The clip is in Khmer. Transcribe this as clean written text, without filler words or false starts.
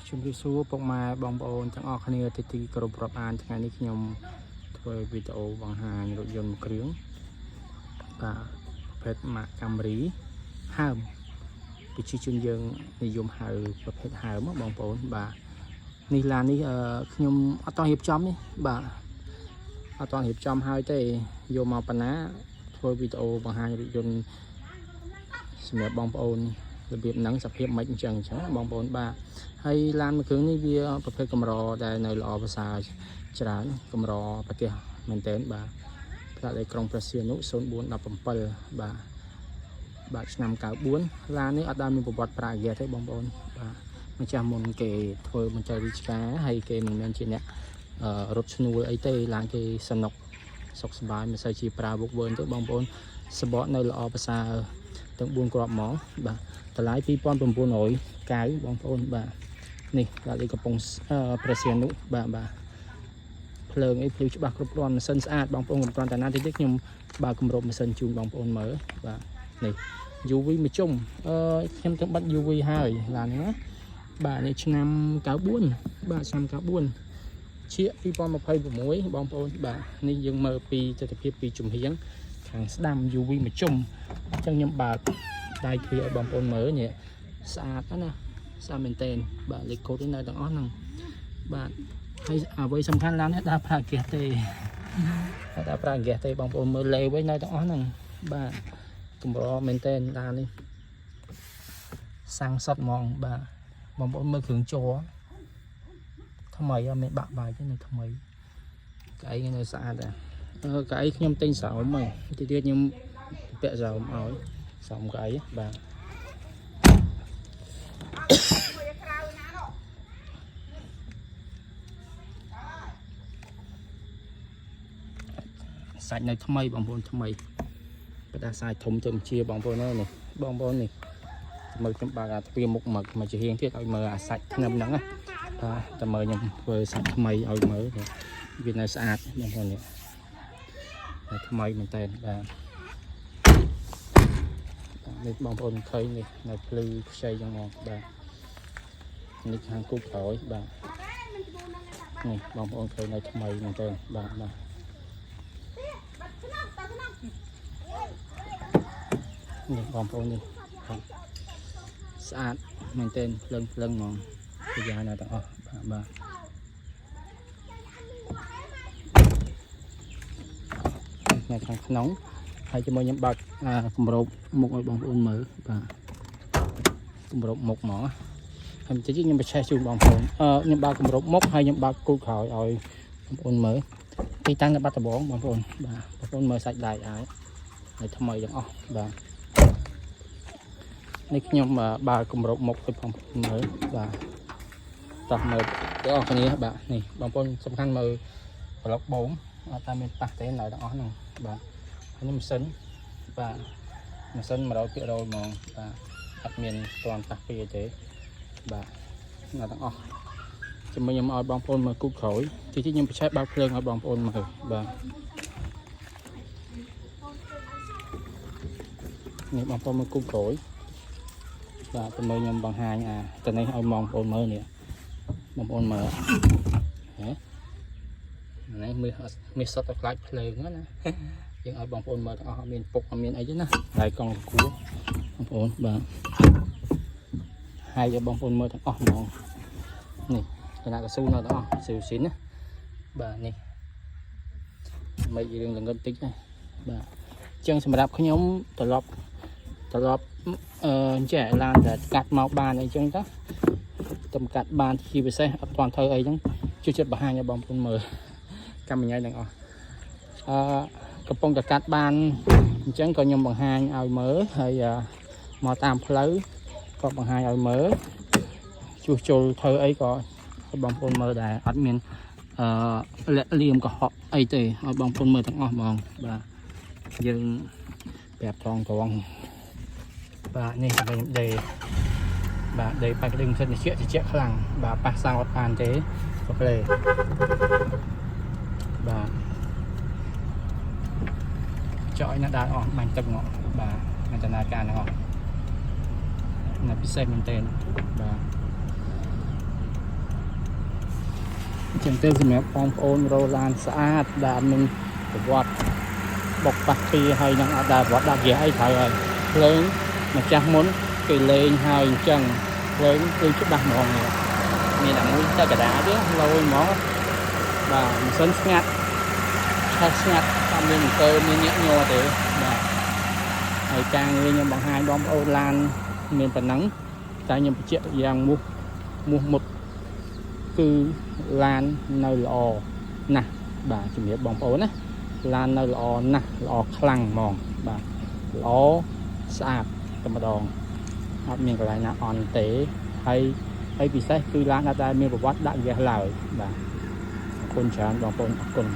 ជំរាបសួរពុកម៉ែបងប្អូនទាំងអស់គ្នាទីគោរពរាប់អានថ្ងៃនេះខ្ញុំធ្វើវីដេអូបង្ហាញរថយន្តមួយគ្រឿងប្រភេទ Mack Camry ហើមប្រជាជនយើងនិយមហៅប្រភេទហើមបងប្អូននេះឡាននេះខ្ញុំអត់តរៀបចំនេះអត់តរៀបចំហើយទេយកមកប៉ុណ្ណាធ្វើវីដេអូបង្ហាញរថយន្តសម្រាប់បងប្អូនរបៀបហ្នឹងសភាពមិនអញ្ចឹងបងប្អូនហើយឡានមួយគ្រឿងនេះវាប្រភេទកម្រដែលនៅល្អប្រសើរច្រើនកម្រប្រទេសមែនទែនផ្លាកលេខក្រុងព្រះសីហនុ0417ឆ្នាំ94ឡាននេះអត់ដែលមានប្រវត្តិប្រាក់ហ្គាសទេបងប្អូនម្ចាស់មុនគេធ្វើមន្ត្រីរាជការហើយគេមិនមែនជាអ្នករត់ឈ្នួលអីទេឡានគេសនុកសុខសប្បាយមិនសូវជាប្រើវឹកវើទេបងប្អូនសបកនៅល្អប្រសើរទាំង4គ្រាប់ហ្មងតម្លៃ2900បងប្អូននេះឡានលេខកំពង់ព្រះសីហនុភ្លើងអីភ្លឺច្បាស់គ្រប់គ្រាន់ម៉ាស៊ីនស្អាតបងប្អូនគ្រាន់តែណាតិចខ្ញុំបើគម្របម៉ាស៊ីនជូនបងប្អូនមើលនេះ UV មួយជុំខ្ញុំទៅបាត់ UV ហើយឡានហ្នឹងណានេះឆ្នាំ94ឆ្នាំ94ជា2026បងប្អូននេះយើងមើលពីទិដ្ឋភាពពីជំហៀងខាងស្ដាំ UV មួយជុំអញ្ចឹងខ្ញុំបើកដៃគ្រាឲ្យបងប្អូនមើលនេះស្អាតណាស្អាតមែនទែនលេខកូដនេះនៅទាំងអស់ហ្នឹងហើយអ្វីសំខាន់ឡាននេះដើរប្រើហ្គាសទេដើរប្រើហ្គាសទេបងប្អូនមើលលេវិញនៅទាំងអស់ហ្នឹងកម្រមែនទែនឡាននេះសាំងសុតហ្មងបងប្អូនមើលគ្រឿងជ័រថ្មីអត់មានបាក់បាយទេនៅថ្មីកៅអីនៅស្អាតដែរកៅអីខ្ញុំទិញស្រោមហើយទីទៀតខ្ញុំពាក់ស្រោមឲ្យស្រោមកៅអីសាច់នៅថ្មីបងប្អូនថ្មីបដាសាយធំទៅជាបងប្អូននេះបងប្អូននេះមើលខ្ញុំបើកអាទ្វារមុខមកជារៀងទៀតឲ្យមើលអាសាច់ខ្នឹមហ្នឹងតែមើលខ្ញុំធ្វើសាច់ថ្មីឲ្យមើលវានៅស្អាតបងប្អូននេះថ្មីមែនតើនេះបងប្អូនឃើញនេះនៅភ្លឺខ្ចីយ៉ាងមកនេះខាងគូក្រោយនេះបងប្អូនឃើញនៅថ្មីមែនតើនេះបងប្អូននេះស្អាតមែនទែនភ្លឹងហ្មងពីយ៉ាងណាទាំងអស់នៅខាងក្នុងហើយជាមួយខ្ញុំបើកគម្របមុខឲ្យបងប្អូនមើលគម្របមុខហ្មងហើយបន្តិចខ្ញុំបញ្ឆេះជូនបងប្អូនខ្ញុំបើកគម្របមុខហើយខ្ញុំបើកគូក្រោយឲ្យបងប្អូនមើលទីតាំងនៅបាត់ដំបងបងប្អូនបងប្អូនមើលសាច់ដៃឲ្យនៅថ្មីទាំងអស់នេះខ្ញុំបើកគម្របមុខឲ្យបងប្អូនមើលតោះមើលទាំងអស់គ្នានេះបងប្អូនសំខាន់មើលប្លុកបូមអត់តែមានប៉ះទេនៅទាំងអស់ហ្នឹងហើយម៉ាស៊ីនម៉ាស៊ីន 100% ហ្មងអត់មានស្ទាន់ប៉ះពីទេនៅទាំងអស់ជាមួយខ្ញុំឲ្យបងប្អូនមើលគូក្រោយទីខ្ញុំបញ្ឆេះបើកភ្លើងឲ្យបងប្អូនមើលនេះបងប្អូនមើលគូក្រោយទៅមើលខ្ញុំបង្ហាញទៅនេះឲ្យបងប្អូនមើលនេះបងប្អូនមើលនេះមានសុទ្ធតែខ្លាចភ្លើងណាយើងឲ្យបងប្អូនមើលទាំងអស់អត់មានពុកអត់មានអីទេណាហើយកង់គួរបងប្អូនហើយឲ្យបងប្អូនមើលទាំងអស់ហ្មងនេះគណៈកស៊ូនៅទាំងអស់ស៊ូស៊ីនណានេះមិនរឿងល្ងឹតតិចណាអញ្ចឹងសម្រាប់ខ្ញុំត្រឡប់ចេះឡានតែកាត់មកបានអីចឹងទៅកាត់បានជាពិសេសអត់ទាន់ធ្វើអីចឹងជួយចិត្តបង្ហាញឲ្យបងប្អូនមើលកម្មញ្ញទាំងអស់កំពុងតែកាត់បានអញ្ចឹងក៏ខ្ញុំបង្ហាញឲ្យមើលហើយមកតាមផ្លូវក៏បង្ហាញឲ្យមើលជួសជុលធ្វើអីក៏ឲ្យបងប្អូនមើលដែរអត់មានលាក់លៀមកុហកអីទេឲ្យបងប្អូនមើលទាំងអស់ហ្មងយើងប្រាប់ត្រង់នេះវិញដេប៉ាក់ដឹងសិនជាខ្លាំងប៉ះសាំងអត់បានទេក៏ផ្លេចោយណាដល់អស់បាញ់ទឹកងក់មានដំណើរការទាំងអស់ណាពិសេសមែនទែន ចឹងទៅសម្រាប់បងប្អូនរោឡានស្អាតដែលមានប្រវត្តិបុកប៉ះពីហើយនឹងអត់ដែលប្រវត្តិដាក់ហ្គាសអីត្រូវហើយភ្លើងម្ចាស់មុនគេលេងហើយអញ្ចឹងភ្លើងគឺច្បាស់ហ្មងមានតែមួយតែកដាទេលយហ្មងបាទម៉ាស៊ីនស្ងាត់ឆេះស្ងាត់អត់មានអង្គើមានញាក់ញ័រទេបាទហើយការងារខ្ញុំបង្ហាញបងប្អូនឡានមានប៉ុណ្ណឹងតែខ្ញុំបញ្ជាក់យ៉ាងមុខមុតគឺឡាននៅល្អណាស់បាទជំរាបបងប្អូនណាឡាននៅល្អណាស់ល្អខ្លាំងហ្មងបាទល្អស្អាតតែម្ដងអត់មានកន្លែងណាអន់ទេហើយពិសេសគឺឡានអត់ដែលមានប្រវត្តិដាក់ហ្គាសឡើយបាទអរគុណច្រើនបងប្អូនអរគុណ